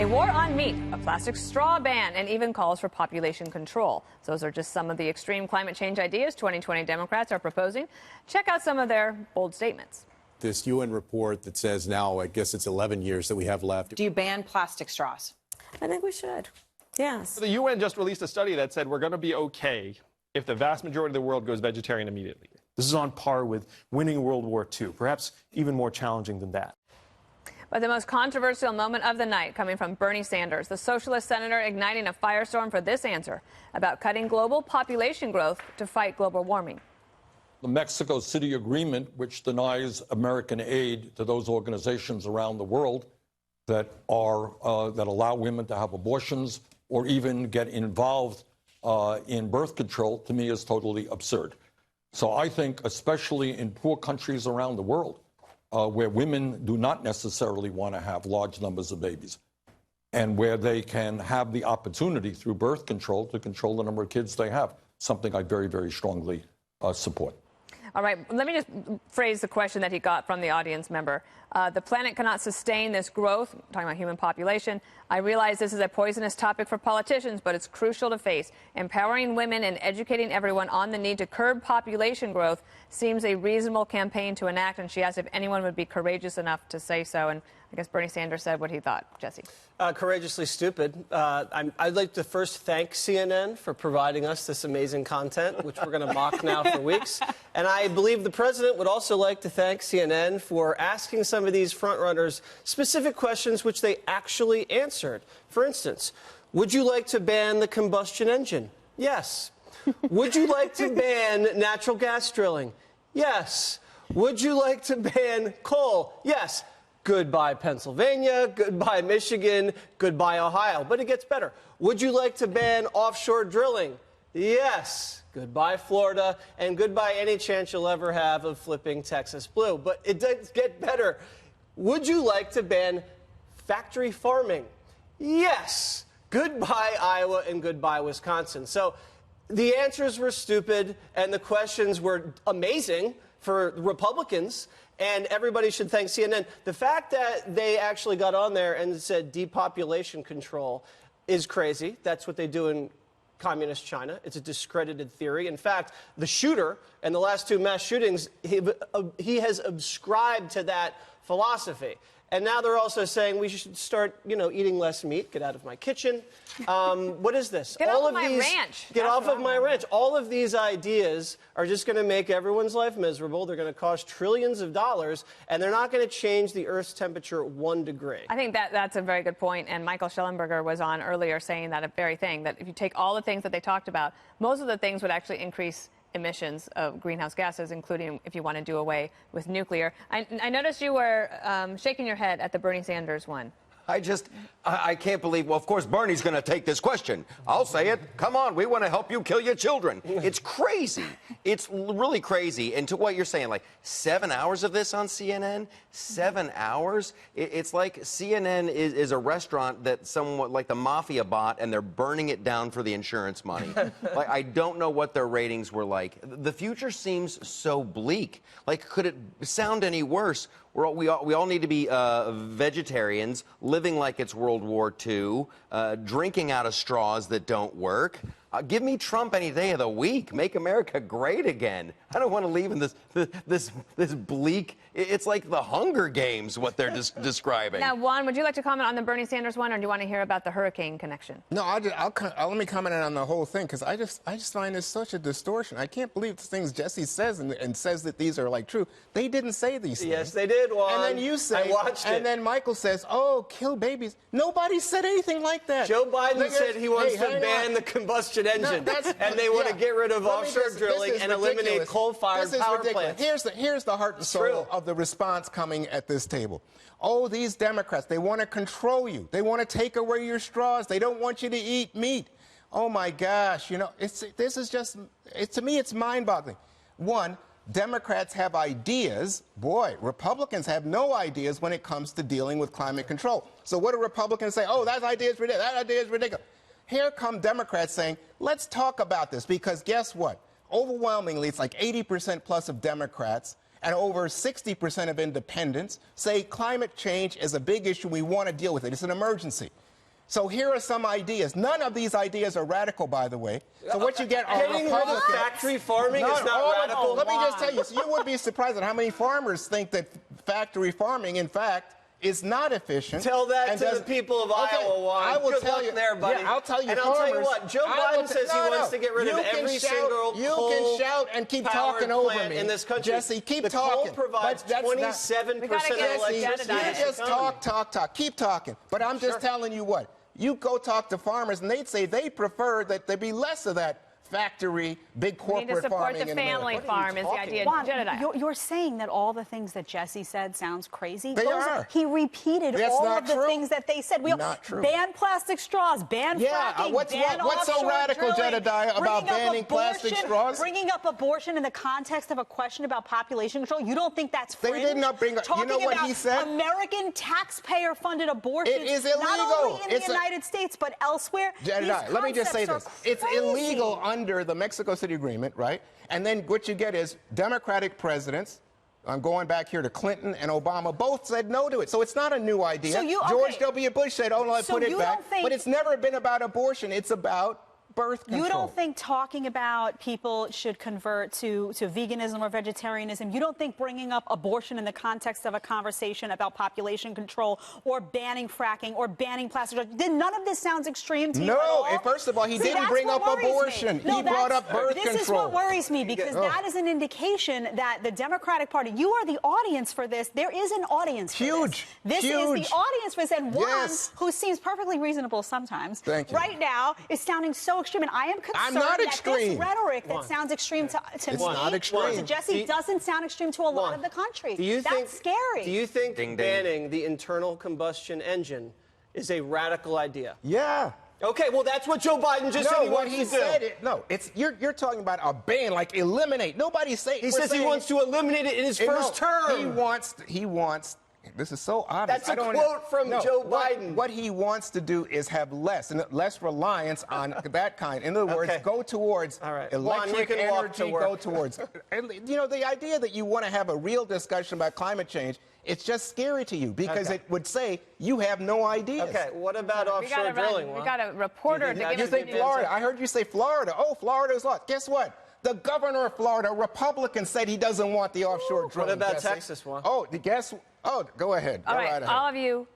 A war on meat, a plastic straw ban, and even calls for population control. Those are just some of the extreme climate change ideas 2020 Democrats are proposing. Check out some of their bold statements. This UN report that says now, I guess it's 11 years that we have left. Do you ban plastic straws? I think we should. Yes. The UN just released a study that said we're going to be okay if the vast majority of the world goes vegetarian immediately. This is on par with winning World War II, perhaps even more challenging than that. But the most controversial moment of the night coming from Bernie Sanders, the socialist senator igniting a firestorm for this answer about cutting global population growth to fight global warming. The Mexico City Agreement, which denies American aid to those organizations around the world that allow women to have abortions or even get involved in birth control, to me is totally absurd. So I think, especially in poor countries around the world, where women do not necessarily want to have large numbers of babies, and where they can have the opportunity through birth control to control the number of kids they have, something I very, very strongly support. All right, let me just phrase the question that he got from the audience member. The planet cannot sustain this growth, talking about human population. I realize this is a poisonous topic for politicians, but it's crucial to face. Empowering women and educating everyone on the need to curb population growth seems a reasonable campaign to enact, and she asked if anyone would be courageous enough to say so, and I guess Bernie Sanders said what he thought. Jesse. Courageously stupid. I'd like to first thank CNN for providing us this amazing content, which we're going to mock now for weeks. And I believe the president would also like to thank CNN for asking some of these frontrunners specific questions which they actually answered. For instance, would you like to ban the combustion engine? Yes. Would you like to ban natural gas drilling? Yes. Would you like to ban coal? Yes. Goodbye, Pennsylvania. Goodbye, Michigan. Goodbye, Ohio. But it gets better. Would you like to ban offshore drilling? Yes. Goodbye, Florida. And goodbye any chance you'll ever have of flipping Texas blue. But it does get better. Would you like to ban factory farming? Yes. Goodbye, Iowa, and goodbye, Wisconsin. So the answers were stupid, and the questions were amazing for Republicans. And everybody should thank CNN. The fact that they actually got on there and said depopulation control is crazy. That's what they do in communist China. It's a discredited theory. In fact, the shooter in the last two mass shootings, he has subscribed to that philosophy. And now they're also saying we should start, eating less meat. Get out of my kitchen. What is this? Get off of my ranch. Get off of my ranch. All of these ideas are just going to make everyone's life miserable. They're going to cost trillions of dollars, and they're not going to change the Earth's temperature 1 degree. I think that's a very good point. And Michael Schellenberger was on earlier saying that very thing, that if you take all the things that they talked about, most of the things would actually increase emissions of greenhouse gases, including if you want to do away with nuclear. I noticed you were shaking your head at the Bernie Sanders one. I can't believe, well, of course, Bernie's going to take this question. I'll say it. Come on, we want to help you kill your children. It's crazy. It's really crazy. And to what you're saying, like 7 hours of this on CNN? 7 hours? It's like CNN is a restaurant that someone, like the mafia bought, and they're burning it down for the insurance money. Like, I don't know what their ratings were like. The future seems so bleak. Like, could it sound any worse? We all need to be vegetarians, living like it's World War II, drinking out of straws that don't work. Give me Trump any day of the week. Make America great again. I don't want to leave in this bleak. It's like the Hunger Games, what they're describing. Now, Juan, would you like to comment on the Bernie Sanders one, or do you want to hear about the hurricane connection? No, let me comment on the whole thing, because I just find this such a distortion. I can't believe the things Jesse says and says that these are like true. They didn't say these things. Yes, they did, Juan. And then you say, I watched it. And then Michael says, oh, kill babies. Nobody said anything like that. Joe Biden said he wants to ban the combustion engine, and they want to get rid of offshore drilling and eliminate coal-fired power plants. Here's the heart and soul of the response coming at this table. Oh, these Democrats, they want to control you. They want to take away your straws. They don't want you to eat meat. Oh, my gosh. To me, it's mind-boggling. One, Democrats have ideas. Boy, Republicans have no ideas when it comes to dealing with climate control. So what do Republicans say? Oh, that idea is ridiculous. That idea is ridiculous. Here come Democrats saying, let's talk about this, because guess what? Overwhelmingly, it's like 80% plus of Democrats and over 60% of independents say climate change is a big issue. We want to deal with it. It's an emergency. So here are some ideas. None of these ideas are radical, by the way. So what you get are Getting rid of Republicans. factory farming is not radical. Let me just tell you, so you would be surprised at how many farmers think that factory farming, in fact, is not efficient. Tell that to the people of Iowa, Juan. I will Good tell luck you. there, buddy. Yeah, I'll tell you, and farmers, I'll tell you what, Joe Biden says he wants to get rid of every single You can shout and keep talking over me in this country. Jesse, keep the talking. coal provides 27% of electricity. You just talk. Keep talking. But I'm just telling you what. You go talk to farmers, and they'd say they prefer that there be less of that factory, big corporate farming. We need to support the family farm is the idea. Juan, Jedediah. you're saying that all the things that Jesse said sounds crazy. They are. He repeated That's all not of the true. things that they said. Not true. Ban plastic straws, ban fracking, what's ban so offshore radical, drilling, Jedediah, about bringing up banning plastic abortion- straws? Bringing up abortion in the context of a question about population control. You don't think that's They fringe? did not bring up. You know Talking what about he said? American taxpayer-funded abortion. It is illegal. Not only in It's the United States, but elsewhere. Jedediah, These let me just say concepts this. are It's illegal crazy. under the Mexico City Agreement, right? And then what you get is Democratic presidents, I'm going back here to Clinton and Obama, both said no to it. So it's not a new idea. So you- George okay. W. Bush said, oh, no, I So put it you back. don't think- But it's never been about abortion. It's about birth control. You don't think talking about people should convert to veganism or vegetarianism, you don't think bringing up abortion in the context of a conversation about population control or banning fracking or banning plastic drugs, none of this sounds extreme to you at all? No, first of all, he didn't that's bring what up worries me. abortion. No, He brought up birth this control. is what worries me, because that is an indication that the Democratic Party, you are the audience for this. There is an audience for Huge. this. This is the audience for this, and one Yes. who seems perfectly reasonable sometimes, Thank you. right now, is sounding so extreme, and I am concerned I'm not that extreme. this rhetoric that sounds extreme to It's me, not extreme. to Jesse, doesn't sound extreme to a lot of the country. That's scary. Do you think Ding, ding. banning the internal combustion engine is a radical idea? Yeah. Okay, well, that's what Joe Biden just said he what wants he to do. said, it's you're talking about a ban, like eliminate. Nobody's saying. He says he wants to eliminate it in his first term. He wants. This is so obvious. That's a quote from Joe Biden. What he wants to do is have less reliance on that kind. In other words, go towards electric Juan, you can walk to energy. work. Go towards. And, the idea that you want to have a real discussion about climate change, it's just scary to you because it would say you have no ideas. Okay, what about offshore drilling? We got a reporter to give You us think the Florida? I heard you say Florida. Oh, Florida's lost. Guess what? The governor of Florida, a Republican, said he doesn't want the offshore drilling. What about Jesse. Texas, Juan? Oh, go ahead. All right, right ahead. all of you,